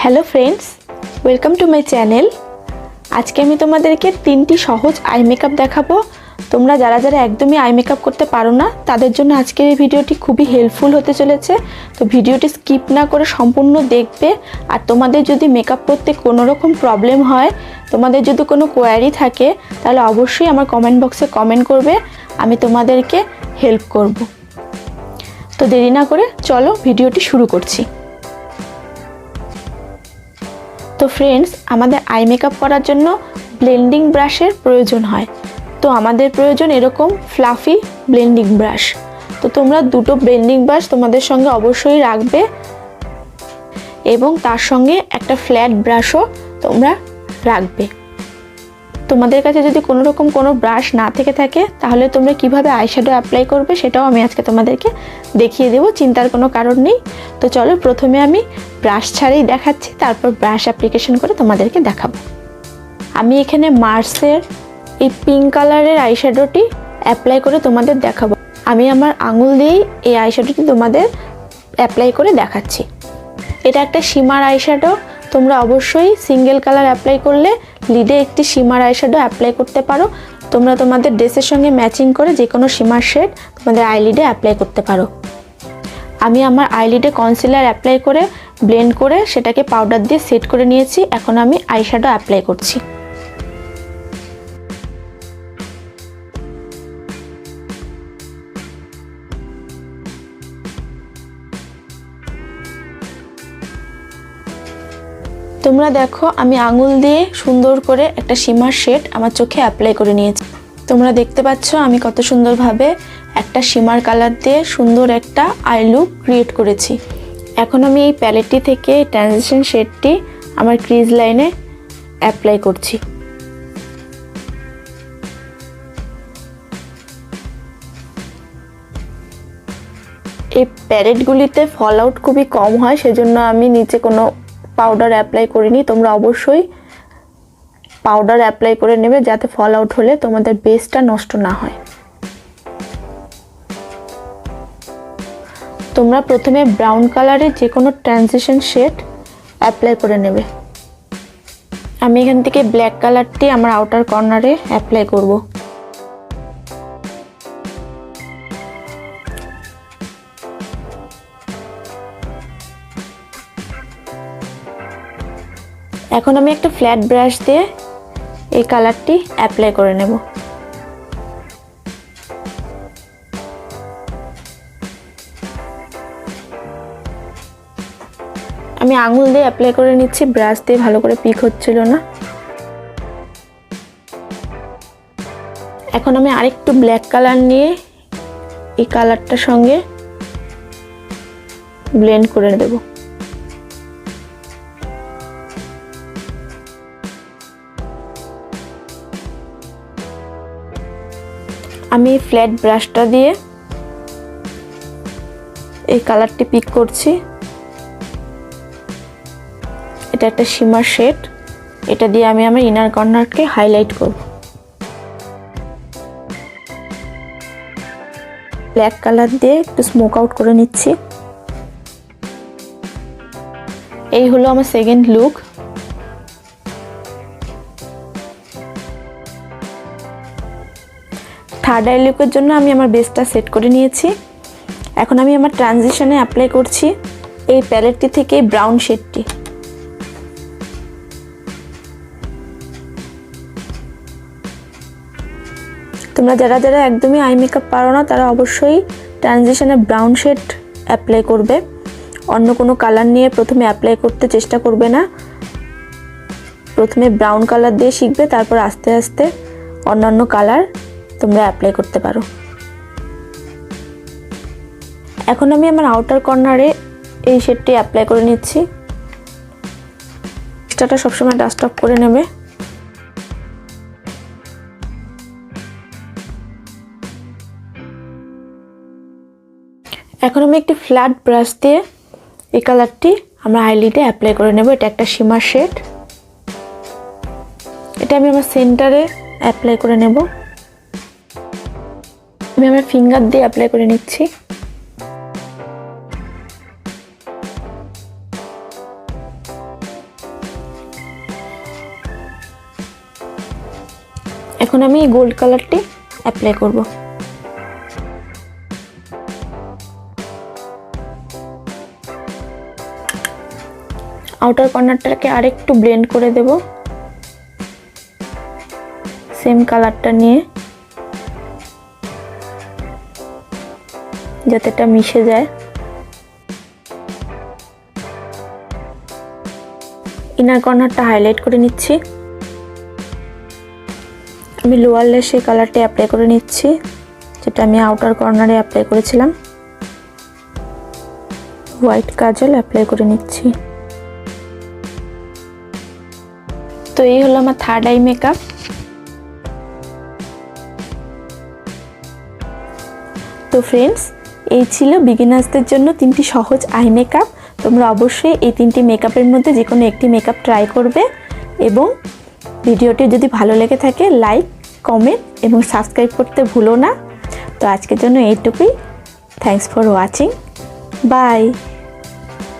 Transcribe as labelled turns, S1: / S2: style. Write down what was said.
S1: Hello friends, welcome to my channel. আজকে আমি তোমাদেরকে 3টি সহজ আই মেকআপ দেখাবো। তোমরা যারা যারা একদমই আই মেকআপ করতে পারো না তাদের জন্য আজকের এই ভিডিওটি খুবই হেল্পফুল হতে চলেছে। তো ভিডিওটি স্কিপ না করে সম্পূর্ণ দেখবে। আর তোমাদের যদি মেকআপ করতে কোনো রকম প্রবলেম হয়, তোমাদের যদি কোনো কোয়ারি থাকে, তাহলে অবশ্যই আমার কমেন্ট বক্সে কমেন্ট করবে, আমি তোমাদেরকে হেল্প করব। তো দেরি না করে চলো ভিডিওটি শুরু করছি। তো ফ্রেন্ডস, আমাদের আই মেকআপ করার জন্য ব্লেন্ডিং ব্রাশের প্রয়োজন হয়। তো আমাদের প্রয়োজন এরকম ফ্লাফি ব্লেন্ডিং ব্রাশ। তো তোমরা দুটো ব্লেন্ডিং ব্রাশ তোমাদের সঙ্গে অবশ্যই রাখবে এবং তার সঙ্গে একটা ফ্ল্যাট ব্রাশও তোমরা রাখবে। তোমাদের কাছে যদি কোনো রকম কোনো ব্রাশ না থেকে থাকে, তাহলে তোমরা কিভাবে আইশ্যাডো অ্যাপ্লাই করবে সেটাও আমি আজকে তোমাদেরকে দেখিয়ে দেবো, চিন্তার কোনো কারণ নেই। তো চলো, প্রথমে আমি ব্রাশ ছাড়াই দেখাচ্ছি, তারপর ব্রাশ অ্যাপ্লিকেশন করে তোমাদেরকে দেখাবো। আমি এখানে মার্সের এই পিঙ্ক কালারের আইশ্যাডোটি অ্যাপ্লাই করে তোমাদের দেখাবো। আমি আমার আঙুল দিয়েই এই আইশ্যাডোটি তোমাদের অ্যাপ্লাই করে দেখাচ্ছি। এটা একটা শিমার আইশ্যাডো। তোমরা অবশ্যই সিঙ্গেল কালার অ্যাপ্লাই করলে লিডে একটি শিমার আইশ্যাডো অ্যাপ্লাই করতে পারো। তোমরা তোমাদের ড্রেসের সঙ্গে ম্যাচিং করে যে কোনো শিমার শেড তোমাদের আইলিডে অ্যাপ্লাই করতে পারো। আমি আমার আইলিডে কনসিলার অ্যাপ্লাই করে ব্লেন্ড করে সেটাকে পাউডার দিয়ে সেট করে নিয়েছি। এখন আমি আইশ্যাডো অ্যাপ্লাই করছি। তোমরা দেখো, আমি আঙুল দিয়ে সুন্দর করে একটা শিমার শেড আমার চোখে অ্যাপ্লাই করে নিয়েছি। তোমরা দেখতে পাচ্ছ আমি কত সুন্দরভাবে একটা শিমার কালার দিয়ে সুন্দর একটা আই লুক ক্রিয়েট করেছি। এখন আমি এই প্যালেটটি থেকে ট্রানজিশন শেডটি আমার ক্রিজ লাইনে অ্যাপ্লাই করছি। এই প্যালেটগুলিতে ফল আউট খুবই কম হয়, সেজন্য আমি নিচে কোনো পাউডার অ্যাপ্লাই করিনি। তোমরা অবশ্যই পাউডার অ্যাপ্লাই করে নেবে, যাতে ফল আউট হলে তোমাদের বেসটা নষ্ট না হয়। তোমরা প্রথমে ব্রাউন কালারের যে কোনো ট্রানজিশন শেড অ্যাপ্লাই করে নেবে। আমি এখান থেকে ব্ল্যাক কালারটি আমার আউটার কর্নারে অ্যাপ্লাই করব। এখন আমি একটা ফ্ল্যাট ব্রাশ দিয়ে এই কালারটি অ্যাপ্লাই করে নেব। আমি আঙুল দিয়ে অ্যাপ্লাই করে নিচ্ছি, ব্রাশ দিয়ে ভালো করে পিক হচ্ছিল না। এখন আমি আরেকটু ব্ল্যাক কালার নিয়ে এই কালারটার সঙ্গে ব্লেন্ড করে দেব। আমি ফ্ল্যাট ব্রাশটা দিয়ে এই কালারটি পিক করছি। এটা একটা শিমার শেড, এটা দিয়ে আমি আমার ইনার কর্নারকে হাইলাইট করব। ব্ল্যাক কালার দিয়ে একটু স্মোক আউট করে নিচ্ছি। এই হলো আমার সেকেন্ড লুক। থার্ড আই লুকের জন্য আমি আমার বেসটা সেট করে নিয়েছি। এখন আমি আমার ট্রানজিশনে অ্যাপ্লাই করছি এই প্যালেটটি থেকে ব্রাউন শেডটি। তোমরা যারা যারা একদমই আই মেকআপ পারো না, তারা অবশ্যই ট্রানজিশনে ব্রাউন শেড অ্যাপ্লাই করবে। অন্য কোনো কালার নিয়ে প্রথমে অ্যাপ্লাই করতে চেষ্টা করবে না। প্রথমে ব্রাউন কালার দিয়ে শিখবে, তারপর আস্তে আস্তে অন্যান্য কালার তোমরা অ্যাপ্লাই করতে পারো। এখন আমি আমার আউটার কর্নারে এই শেডটি অ্যাপ্লাই করে নিচ্ছি। এক্সট্রাটা সবসময় ডাস্ট অফ করে নেবে। এখন আমি একটি ফ্ল্যাট ব্রাশ দিয়ে এই কালারটি আমরা আইলিডে অ্যাপ্লাই করে নেব। এটা একটা শিমার শেড, এটা আমি আমার সেন্টারে অ্যাপ্লাই করে নেব। আমি আমার ফিঙ্গার দিয়ে অ্যাপ্লাই করে নিচ্ছি। এখন আমি এই গোল্ড কালারটি অ্যাপ্লাই করব। আউটার কর্নারটাকে আরেকটু ব্লেন্ড করে দেব সেম কালারটা নিয়ে, যাতে এটা মিশে যায়। ইনার কর্নারটা হাইলাইট করে নিচ্ছি। আমি লোয়ার ল্যাশে কালারটি অ্যাপ্লাই করে নিচ্ছি, যেটা আমি আউটার কর্নারে অ্যাপ্লাই করেছিলাম। হোয়াইট কাজল অ্যাপ্লাই করে নিচ্ছি। তো এই হলো আমার থার্ড আই মেকআপ। তো ফ্রেন্ডস, এই ছিল বিগিনার্সদের জন্য 3টি সহজ আই মেকআপ। তোমরা অবশ্যই এই 3টি মেকআপের মধ্যে যে কোনো একটি মেকআপ ট্রাই করবে, এবং ভিডিওটি যদি ভালো লেগে থাকে লাইক, কমেন্ট এবং সাবস্ক্রাইব করতে ভুলো না। তো আজকের জন্য এইটুকুই। Thanks for watching. বাই।